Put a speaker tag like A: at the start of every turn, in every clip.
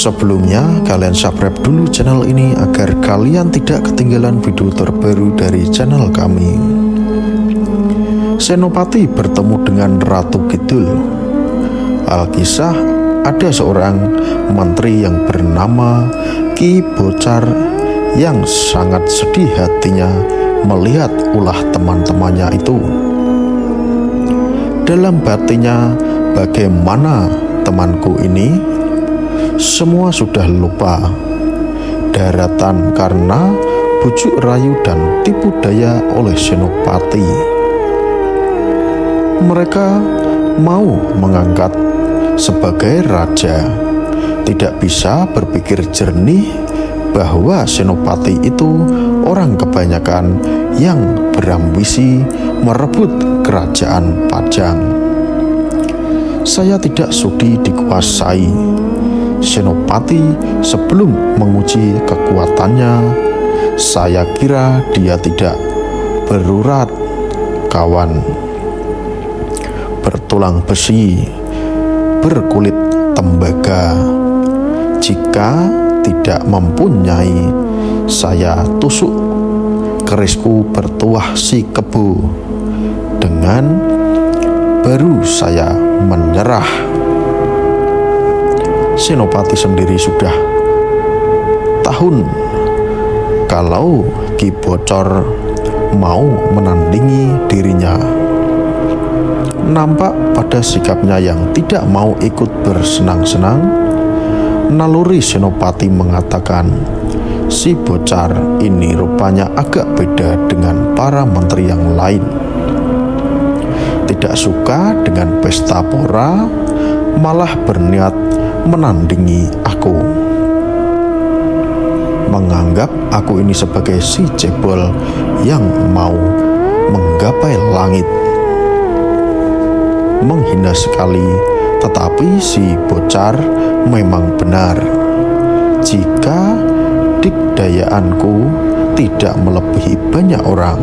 A: Sebelumnya, kalian subscribe dulu channel ini agar kalian tidak ketinggalan video terbaru dari channel kami. Senopati bertemu dengan Ratu Kidul. Alkisah, ada seorang menteri yang bernama Ki Bocar yang sangat sedih hatinya melihat ulah teman-temannya itu. Dalam batinnya, bagaimana temanku ini? Semua sudah lupa daratan karena bujuk rayu dan tipu daya oleh Senopati. Mereka mau mengangkat sebagai raja, tidak bisa berpikir jernih bahwa Senopati itu orang kebanyakan yang berambisi merebut kerajaan Pajang. Saya tidak sudi dikuasai Senopati. Sebelum menguji kekuatannya, saya kira dia tidak berurat kawan, bertulang besi, berkulit tembaga. Jika tidak mempunyai, saya tusuk kerisku bertuah si kebo. Dengan baru saya menyerah. Senopati sendiri sudah tahun kalau Ki Bocor mau menandingi dirinya. Nampak pada sikapnya yang tidak mau ikut bersenang-senang, naluri Senopati mengatakan, si Bocar ini rupanya agak beda dengan para menteri yang lain. Tidak suka dengan pesta pora, malah berniat menandingi aku. Menganggap aku ini sebagai si cebol yang mau menggapai langit. Menghina sekali, tetapi si Bocar memang benar. Jika dikdayaanku tidak melebihi banyak orang,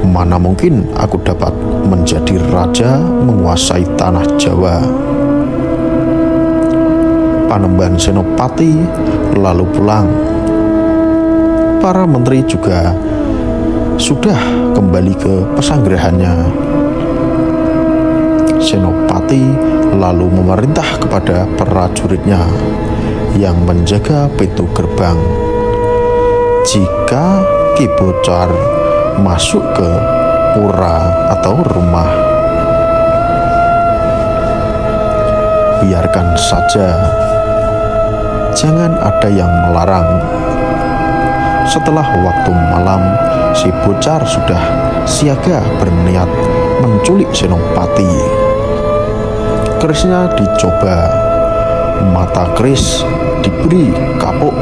A: mana mungkin aku dapat menjadi raja menguasai tanah Jawa. Panembahan Senopati lalu pulang. Para menteri juga sudah kembali ke pesanggerahannya. Senopati lalu memerintah kepada prajuritnya yang menjaga pintu gerbang. Jika Ki Bocar masuk ke pura atau rumah, biarkan saja, jangan ada yang melarang. Setelah waktu malam, si Bocar sudah siaga berniat menculik Senopati. Kerisnya dicoba, mata keris diberi kapuk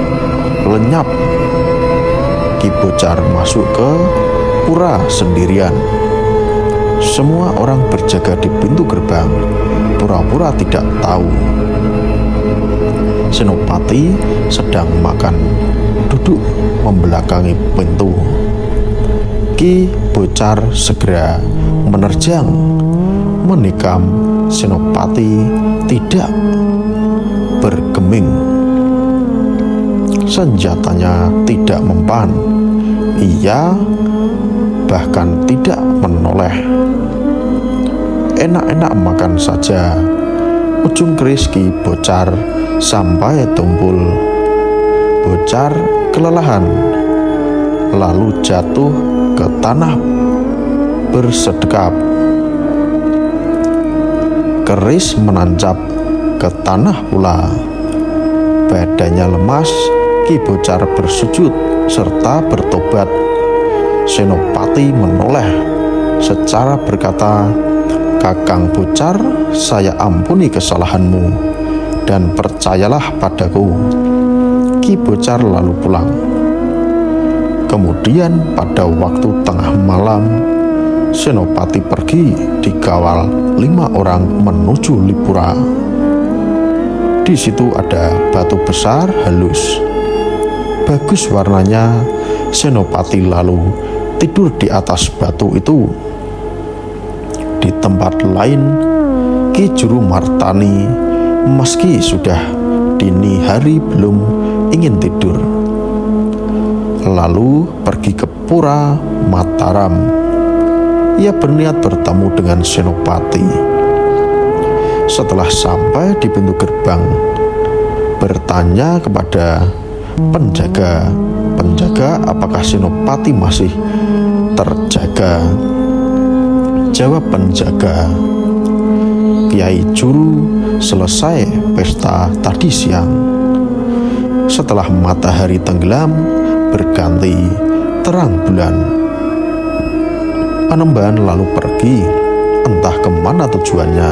A: lenyap. Ki Bocar masuk ke pura sendirian. Semua orang berjaga di pintu gerbang, pura-pura tidak tahu Senopati sedang makan duduk membelakangi pintu. Ki Bocar segera menerjang, menikam Senopati tidak bergeming. Senjatanya tidak mempan, ia bahkan tidak menoleh. Enak-enak makan saja. Ujung keris Ki Bocar sampai tumpul. Bocar kelelahan, lalu jatuh ke tanah bersedekap. Keris menancap ke tanah pula. Badannya lemas, Ki Bocar bersujud serta bertobat. Senopati menoleh secara berkata, Kakang Bocar, saya ampuni kesalahanmu dan percayalah padaku. Ki Bocar lalu pulang. Kemudian pada waktu tengah malam, Senopati pergi dikawal 5 orang menuju Lipura. Di situ ada batu besar halus, bagus warnanya. Senopati lalu tidur di atas batu itu. Di tempat lain, Ki Juru Martani meski sudah dini hari belum ingin tidur. Lalu pergi ke Pura Mataram. Ia berniat bertemu dengan Senopati. Setelah sampai di pintu gerbang, bertanya kepada penjaga apakah Senopati masih terjaga. Jawab penjaga, Kiai Juru selesai pesta tadi siang. Setelah matahari tenggelam, berganti terang bulan. Panembahan lalu pergi, entah kemana tujuannya.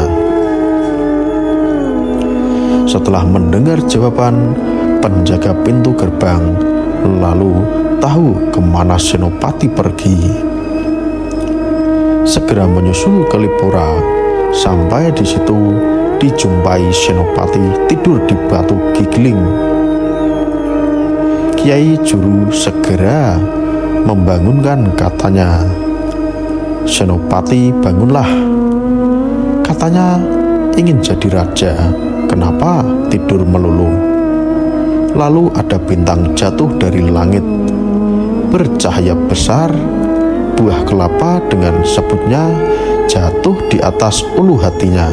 A: Setelah mendengar jawaban penjaga pintu gerbang, lalu tahu kemana Senopati pergi. Segera menyusul ke Lipura. Sampai di situ dijumpai Senopati tidur di batu gigiling. Kiai Juru segera membangunkan, katanya, "Senopati, bangunlah." Katanya ingin jadi raja, kenapa tidur melulu? Lalu ada bintang jatuh dari langit, bercahaya besar. Buah kelapa dengan sebutnya jatuh di atas ulu hatinya.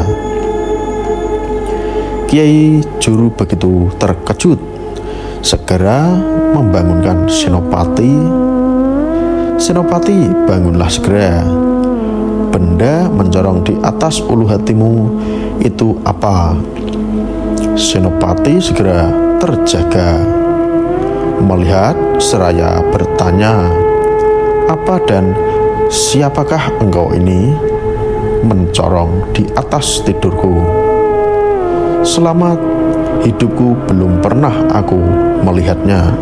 A: Kiai Juru begitu terkejut, segera membangunkan Senopati. "Senopati, bangunlah segera. Benda mencorong di atas ulu hatimu itu apa?" Senopati segera terjaga, melihat seraya bertanya, "Apa dan siapakah engkau ini mencorong di atas tidurku? Selama hidupku belum pernah aku melihatnya."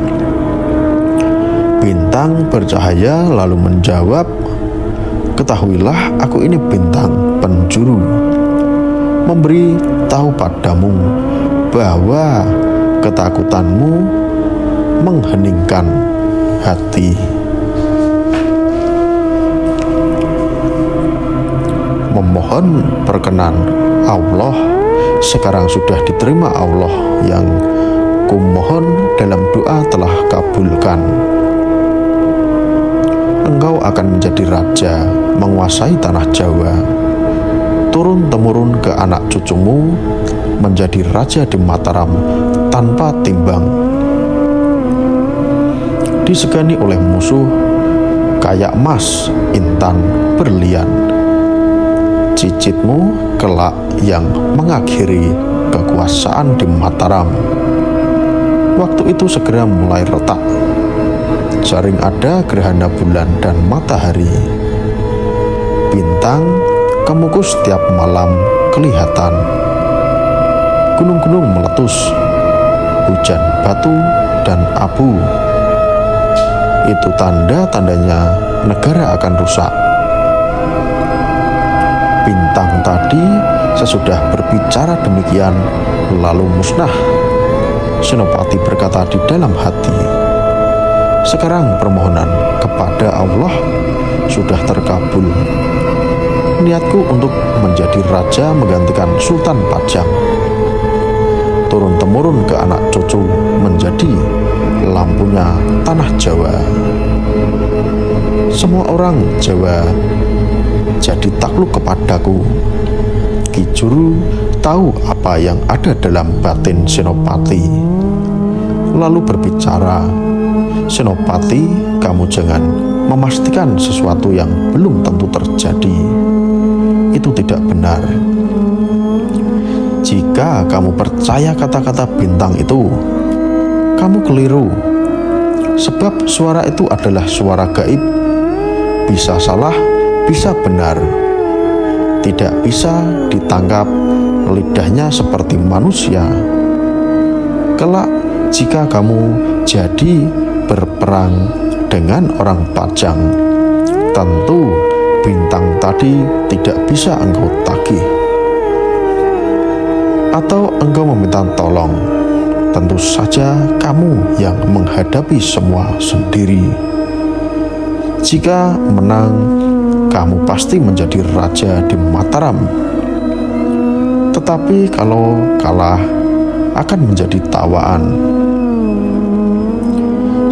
A: Bintang bercahaya lalu menjawab, "Ketahuilah, aku ini bintang penjuru, memberi tahu padamu bahwa ketakutanmu mengheningkan hati." Memohon perkenan Allah, sekarang sudah diterima Allah, yang kumohon dalam doa telah kabulkan. Engkau akan menjadi raja, menguasai tanah Jawa. Turun-temurun ke anak cucumu, menjadi raja di Mataram tanpa timbang. Disegani oleh musuh kayak emas, intan, berlian. Cicitmu kelak yang mengakhiri kekuasaan di Mataram. Waktu itu segera mulai retak. Sering ada gerhana bulan dan matahari. Bintang kemukus setiap malam kelihatan. Gunung-gunung meletus, hujan batu dan abu. Itu tanda-tandanya negara akan rusak. Bintang tadi sesudah berbicara demikian lalu musnah. Senopati berkata di dalam hati, "Sekarang permohonan kepada Allah sudah terkabul. Niatku untuk menjadi raja menggantikan Sultan Pajang. Turun-temurun ke anak cucu menjadi lampunya tanah Jawa. Semua orang Jawa jadi takluk kepadaku." Ki Juru tahu apa yang ada dalam batin Senopati, lalu berbicara, "Senopati, kamu jangan memastikan sesuatu yang belum tentu terjadi. Itu tidak benar. Jika kamu percaya kata-kata bintang itu, kamu keliru. Sebab suara itu adalah suara gaib, bisa salah, bisa benar. Tidak bisa ditangkap, lidahnya seperti manusia. Kelak jika kamu jadi berperang dengan orang Pajang, tentu bintang tadi tidak bisa engkau tagih. Atau engkau meminta tolong, tentu saja kamu yang menghadapi semua sendiri. Jika menang, kamu pasti menjadi raja di Mataram. Tetapi kalau kalah, akan menjadi tawaan.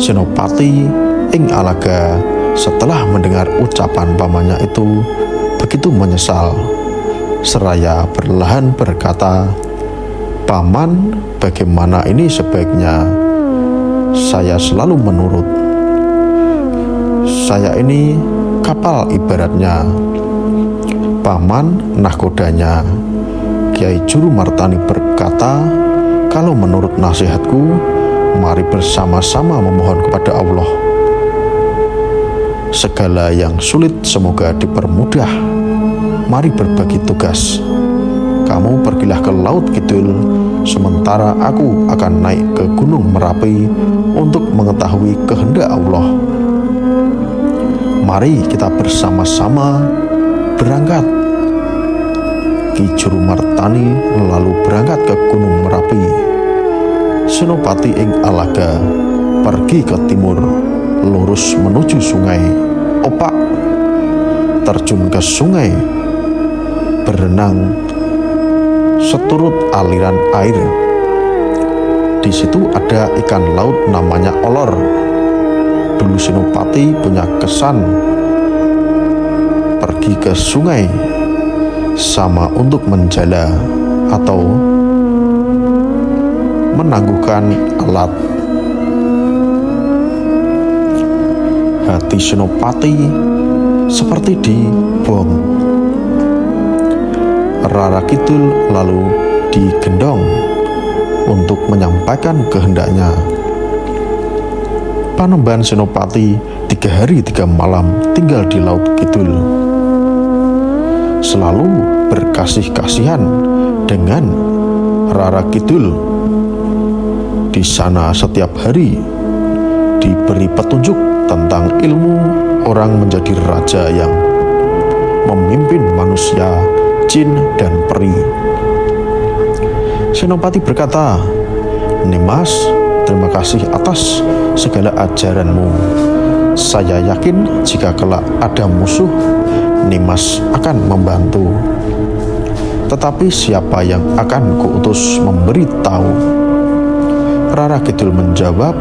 A: Senopati ing Alaga setelah mendengar ucapan pamannya itu begitu menyesal, seraya perlahan berkata, "Paman, bagaimana ini sebaiknya? Saya selalu menurut. Saya ini kapal ibaratnya. Paman nahkodanya." Kiai Juru Martani berkata, "Kalau menurut nasihatku, mari bersama-sama memohon kepada Allah. Segala yang sulit semoga dipermudah. Mari berbagi tugas. Kamu pergilah ke Laut Kidul, sementara aku akan naik ke Gunung Merapi untuk mengetahui kehendak Allah. Mari kita bersama-sama berangkat." Ki Juru Martani lalu berangkat ke Gunung Merapi. Senopati ing Alaga pergi ke timur, lurus menuju sungai Opak, terjun ke sungai, berenang seturut aliran air. Di situ ada ikan laut namanya olor. Dulu Senopati punya kesan pergi ke sungai sama untuk menjala atau menangguhkan alat. Hati Senopati seperti dibom. Rara Kidul lalu digendong untuk menyampaikan kehendaknya. Panembahan Senopati 3 hari 3 malam tinggal di Laut Kidul. Selalu berkasih-kasihan dengan Rara Kidul. Di sana setiap hari diberi petunjuk tentang ilmu orang menjadi raja yang memimpin manusia, jin, dan peri. Senopati berkata, "Nimas, terima kasih atas segala ajaranmu. Saya yakin jika kelak ada musuh, Nimas akan membantu. Tetapi siapa yang akan kuutus memberitahu?" Rara Kidul menjawab,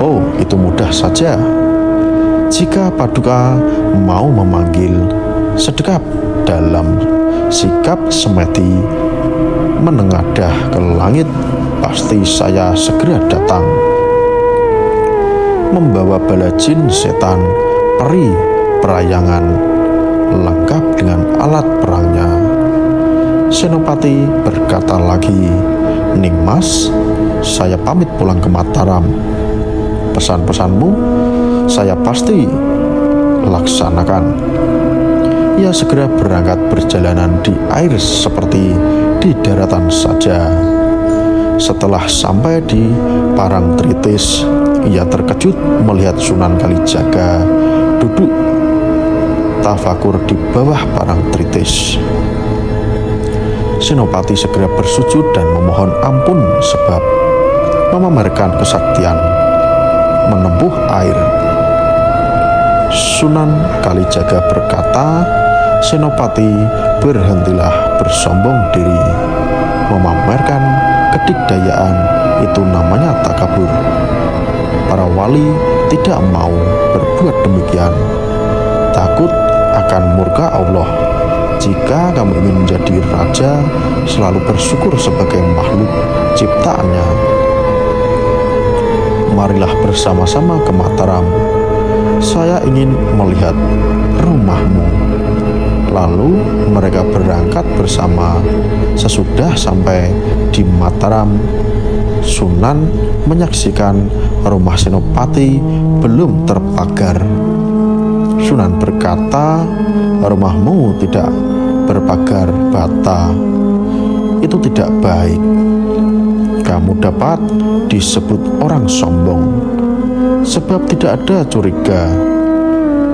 A: "Oh, itu mudah saja. Jika Paduka mau memanggil Sedekap dalam sikap semedi menengadah ke langit, pasti saya segera datang, membawa bala jin, setan, peri, perayangan, lengkap dengan alat perangnya." Senopati berkata lagi, "Nimas, saya pamit pulang ke Mataram. Pesan-pesanmu saya pasti laksanakan." Ia segera berangkat berjalanan di air seperti di daratan saja. Setelah sampai di Parangtritis, ia terkejut melihat Sunan Kalijaga duduk tafakur di bawah Parangtritis. Senopati segera bersujud dan memohon ampun sebab memamerkan kesaktian menempuh air. Sunan Kalijaga berkata, "Senopati, berhentilah bersombong diri. Memamerkan kedikdayaan itu namanya takabur. Para wali tidak mau berbuat demikian, takut akan murka Allah. Jika kamu ingin menjadi raja, selalu bersyukur sebagai makhluk ciptaannya. Marilah bersama-sama ke Mataram. Saya ingin melihat rumahmu." Lalu mereka berangkat bersama. Sesudah sampai di Mataram, Sunan menyaksikan rumah Senopati belum terpagar. Sunan berkata, "Rumahmu tidak berpagar bata. Itu tidak baik. Kamu dapat disebut orang sombong, sebab tidak ada curiga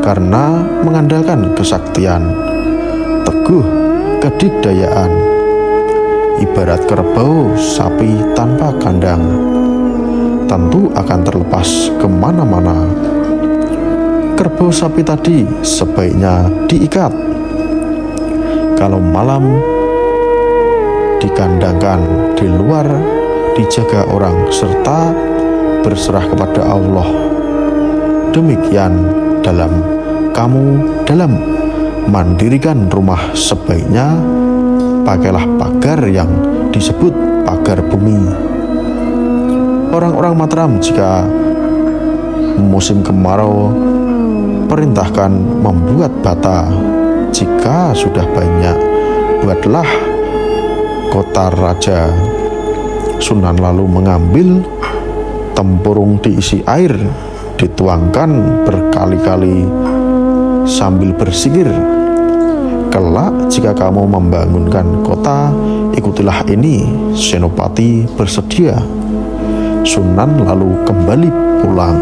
A: karena mengandalkan kesaktian, teguh kedikdayaan. Ibarat kerbau sapi tanpa kandang, tentu akan terlepas kemana-mana. Kerbau sapi tadi sebaiknya diikat. Kalau malam dikandangkan di luar, dijaga orang serta berserah kepada Allah. Demikian kamu dalam mendirikan rumah sebaiknya pakailah pagar yang disebut pagar bumi. Orang-orang Mataram jika musim kemarau perintahkan membuat bata. Jika sudah banyak, buatlah kota raja. Sunan lalu mengambil tempurung diisi air, dituangkan berkali-kali sambil bersikir, kelak jika kamu membangunkan kota, ikutilah ini. Senopati bersedia. Sunan lalu kembali pulang.